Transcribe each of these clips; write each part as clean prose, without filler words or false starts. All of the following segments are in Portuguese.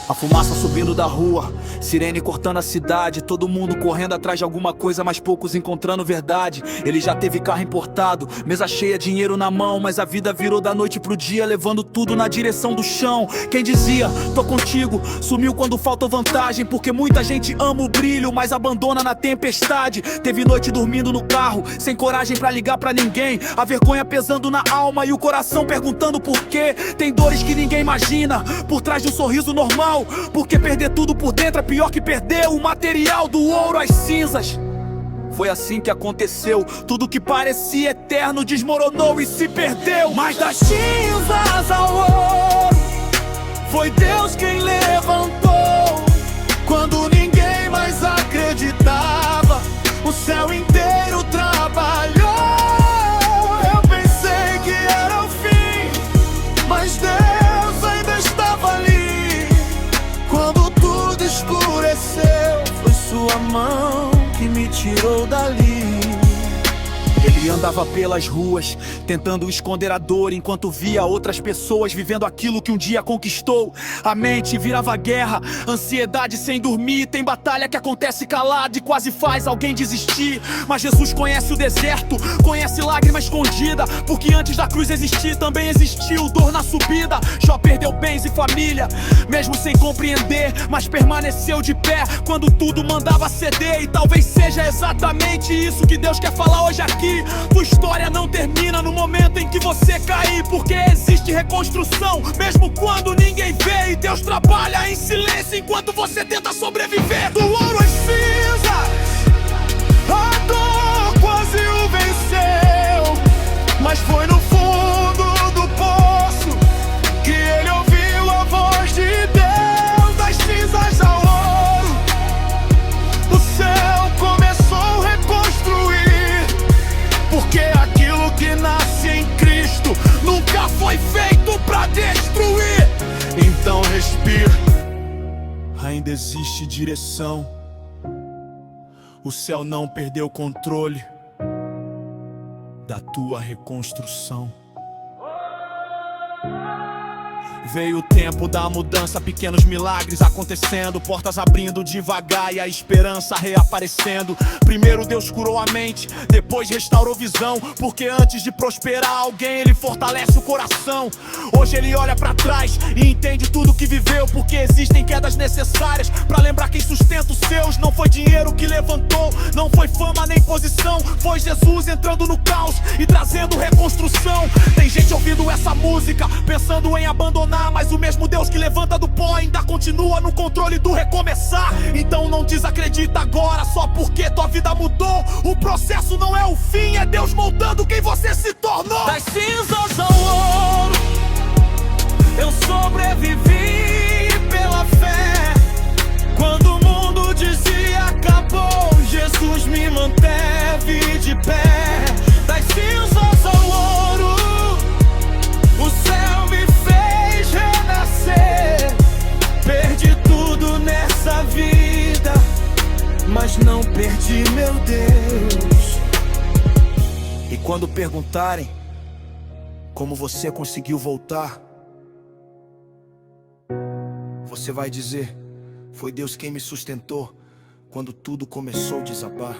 A fumaça subindo da rua, sirene cortando a cidade, todo mundo correndo atrás de alguma coisa, mas poucos encontrando verdade. Ele já teve carro importado, mesa cheia, dinheiro na mão, mas a vida virou da noite pro dia, levando tudo na direção do chão. Quem dizia, tô contigo, sumiu quando faltou vantagem, porque muita gente ama o brilho, mas abandona na tempestade. Teve noite dormindo no carro, sem coragem pra ligar pra ninguém, a vergonha pesando na alma e o coração perguntando por quê. Tem dores que ninguém imagina, por trás de um sorriso normal, porque perder tudo por dentro é pior que perder o material, do ouro às cinzas. Foi assim que aconteceu, tudo que parecia eterno desmoronou e se perdeu. Mas das cinzas ao ouro, foi Deus quem levantou. Quando ninguém mais acreditava, o céu inteiro trabalhou. Eu pensei que era o fim, mas Deus ainda estava ali. Quando tudo escureceu, foi sua mão que me tirou dali. Ele andava pelas ruas, tentando esconder a dor, enquanto via outras pessoas vivendo aquilo que um dia conquistou. A mente virava guerra, ansiedade sem dormir. Tem batalha que acontece calada e quase faz alguém desistir. Mas Jesus conhece o deserto, conhece lágrima escondida, porque antes da cruz existir, também existiu dor na subida. Jó perdeu bens e família, mesmo sem compreender, mas permaneceu de pé quando tudo mandava ceder. E talvez seja exatamente isso que Deus quer falar hoje aqui. Tua história não termina no momento em que você cair, porque existe reconstrução, mesmo quando ninguém vê. E Deus trabalha em silêncio enquanto você tenta sobreviver. Do ouro às cinzas, a dor quase o venceu, mas foi no fundo do poço que ele ouviu a voz de Deus. Das cinzas ao ouro, o céu começou a reconstruir, porque aquilo que nasce em Cristo nunca foi feito pra destruir. Então respira, ainda existe direção. O céu não perdeu o controle da tua reconstrução. Veio o tempo da mudança, pequenos milagres acontecendo, portas abrindo devagar e a esperança reaparecendo. Primeiro Deus curou a mente, depois restaurou visão, porque antes de prosperar alguém, ele fortalece o coração. Hoje ele olha pra trás e entende tudo que viveu, porque existem quedas necessárias pra lembrar quem sustenta os seus. Não foi dinheiro que levantou, não foi fama nem posição, foi Jesus entrando no caos e trazendo reconstrução. Tem gente ouvindo essa música pensando em abandonar, mas o mesmo Deus que levanta do pó ainda continua no controle do recomeçar. Então não desacredita agora só porque tua vida mudou. O processo não é o fim, é Deus moldando quem você se tornou. Das cinzas ao ouro, eu sobrevivi pela fé. Quando o mundo dizia acabou, Jesus me manteve de pé. Das cinzas ao ouro, o céu me fez renascer. Perdi tudo nessa vida, mas não perdi meu Deus. E quando perguntarem como você conseguiu voltar, você vai dizer: foi Deus quem me sustentou quando tudo começou a desabar.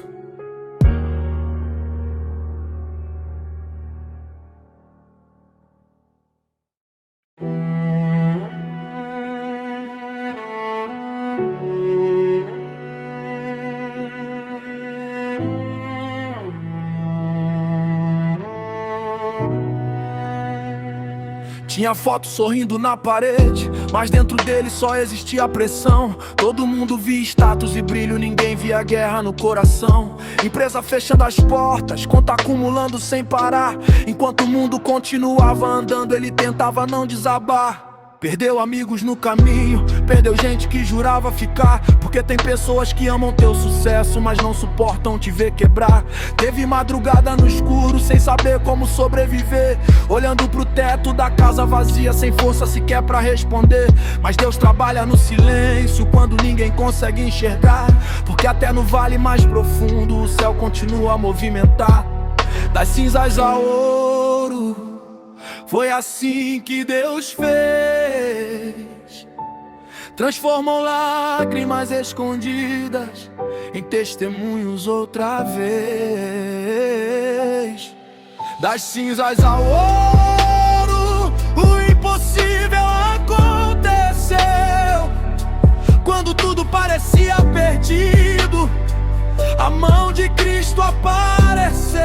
Tinha foto sorrindo na parede, mas dentro dele só existia pressão. Todo mundo via status e brilho, ninguém via guerra no coração. Empresa fechando as portas, conta acumulando sem parar. Enquanto o mundo continuava andando, ele tentava não desabar. Perdeu amigos no caminho, perdeu gente que jurava ficar, porque tem pessoas que amam teu sucesso, mas não suportam te ver quebrar. Teve madrugada no escuro, sem saber como sobreviver, olhando pro teto da casa vazia, sem força sequer pra responder. Mas Deus trabalha no silêncio, quando ninguém consegue enxergar, porque até no vale mais profundo o céu continua a movimentar. Das cinzas ao ouro, foi assim que Deus fez. transformam lágrimas escondidas em testemunhos outra vez. Das cinzas ao ouro, o impossível aconteceu. Quando tudo parecia perdido, a mão de Cristo apareceu.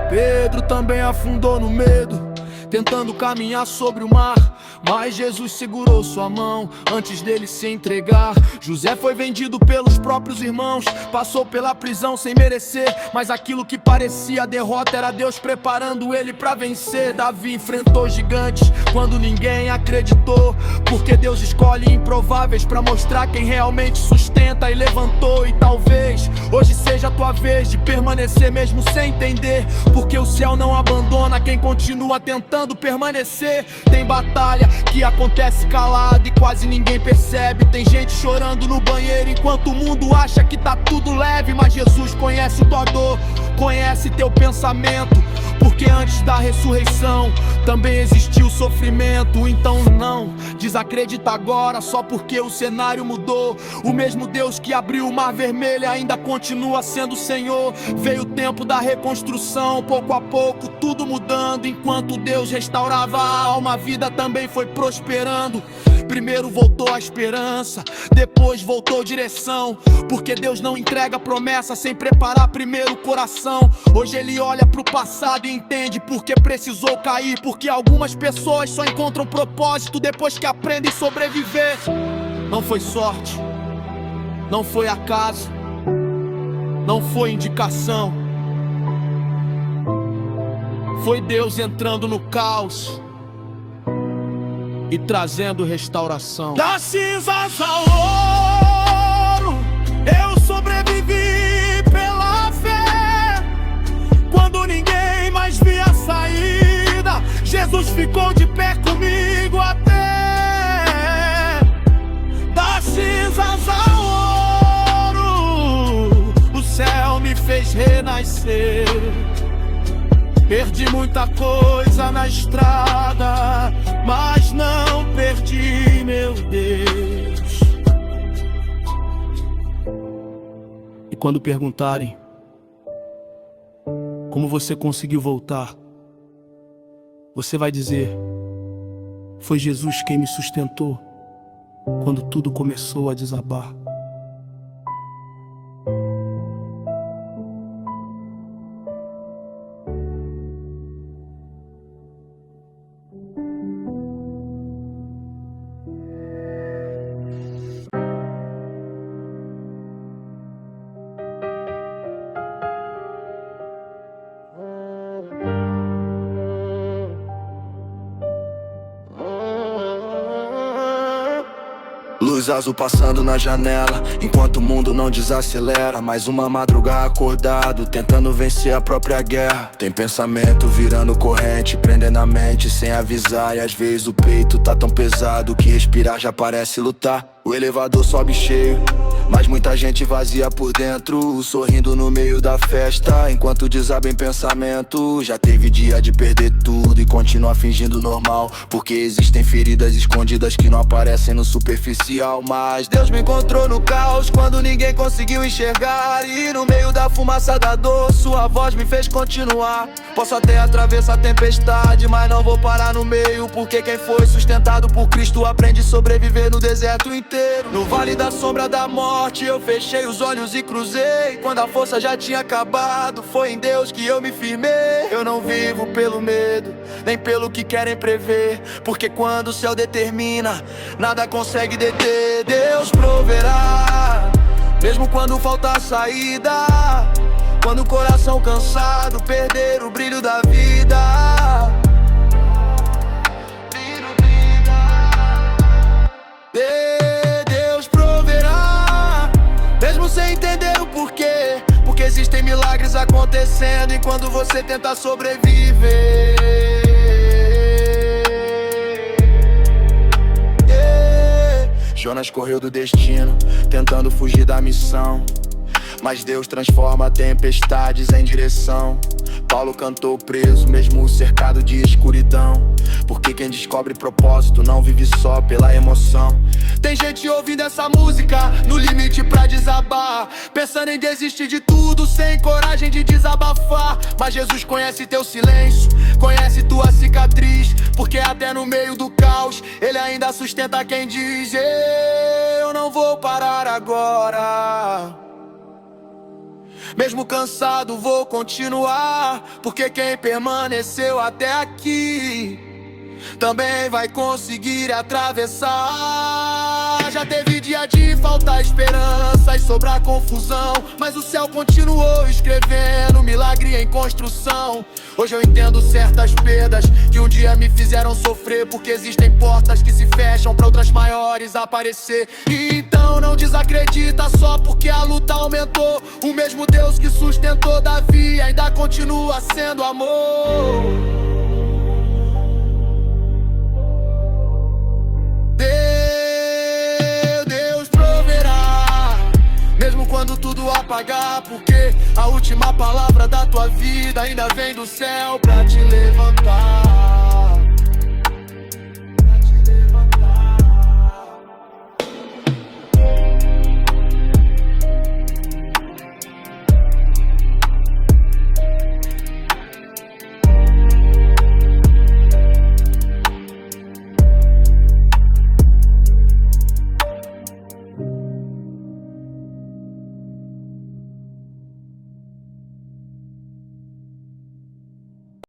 Pedro também afundou no medo, tentando caminhar sobre o mar, mas Jesus segurou sua mão antes dele se entregar. José foi vendido pelos próprios irmãos, passou pela prisão sem merecer, mas aquilo que parecia derrota era Deus preparando ele pra vencer. Davi enfrentou gigantes quando ninguém acreditou, porque Deus escolhe improváveis pra mostrar quem realmente sustenta e levantou. E talvez hoje seja a tua vez de permanecer mesmo sem entender, porque o céu não abandona quem continua tentando permanecer. Tem batalha que acontece calado e quase ninguém percebe. Tem gente chorando no banheiro enquanto o mundo acha que tá tudo leve, mas Jesus conhece tua dor, conhece teu pensamento, porque antes da ressurreição também existiu sofrimento. Então não desacredita agora só porque o cenário mudou. O mesmo Deus que abriu o mar vermelho ainda continua sendo o Senhor. Veio o tempo da reconstrução, pouco a pouco tudo mudando. Enquanto Deus restaurava a alma, a vida também foi prosperando. Primeiro voltou a esperança, depois voltou direção, porque Deus não entrega promessa sem preparar primeiro o coração. Hoje ele olha pro passado e entende porque precisou cair, porque algumas pessoas só encontram propósito depois que aprendem a sobreviver. Não foi sorte, não foi acaso, não foi indicação, foi Deus entrando no caos e trazendo restauração. Das cinzas ao ouro, eu sobrevivi pela fé. Quando ninguém mais via a saída, Jesus ficou de pé comigo até. Das cinzas ao ouro, o céu me fez renascer. Perdi muita coisa na estrada, mas não perdi meu Deus. E quando perguntarem como você conseguiu voltar, você vai dizer: foi Jesus quem me sustentou quando tudo começou a desabar. Luz azul passando na janela, enquanto o mundo não desacelera. Mais uma madrugada acordado, tentando vencer a própria guerra. Tem pensamento virando corrente, prendendo a mente sem avisar. E às vezes o peito tá tão pesado que respirar já parece lutar. O elevador sobe cheio, mas muita gente vazia por dentro, sorrindo no meio da festa, enquanto desaba em pensamento. Já teve dia de perder tudo e continuar fingindo normal, porque existem feridas escondidas que não aparecem no superficial. Mas Deus me encontrou no caos, quando ninguém conseguiu enxergar, e no meio da fumaça da dor, sua voz me fez continuar. Posso até atravessar a tempestade, mas não vou parar no meio, porque quem foi sustentado por Cristo aprende a sobreviver no deserto inteiro. No vale da sombra da morte eu fechei os olhos e cruzei. Quando a força já tinha acabado, foi em Deus que eu me firmei. Eu não vivo pelo medo, nem pelo que querem prever, porque quando o céu determina, nada consegue deter. Deus proverá, mesmo quando faltar saída, quando o coração cansado perder o brilho da vida. Deus proverá, mesmo sem entender o porquê, porque existem milagres acontecendo enquanto você tenta sobreviver. Jonas correu do destino, tentando fugir da missão. mas Deus transforma tempestades em direção. Paulo cantou preso, mesmo cercado de escuridão, porque quem descobre propósito não vive só pela emoção. Tem gente ouvindo essa música no limite pra desabar, pensando em desistir de tudo, sem coragem de desabafar. Mas Jesus conhece teu silêncio, conhece tua cicatriz, porque até no meio do caos Ele ainda sustenta quem diz: eu não vou parar agora. Mesmo cansado vou continuar, porque quem permaneceu até aqui também vai conseguir atravessar. Já teve dia de faltar esperança e sobrar confusão, mas o céu continuou escrevendo milagre em construção. Hoje eu entendo certas perdas que um dia me fizeram sofrer, porque existem portas que se fecham pra outras maiores aparecer. E então não desacredita só porque a luta aumentou. O mesmo Deus que sustentou Davi ainda continua sendo amor. Deus proverá, mesmo quando tudo apagar, porque a última palavra da tua vida ainda vem do céu pra te levantar.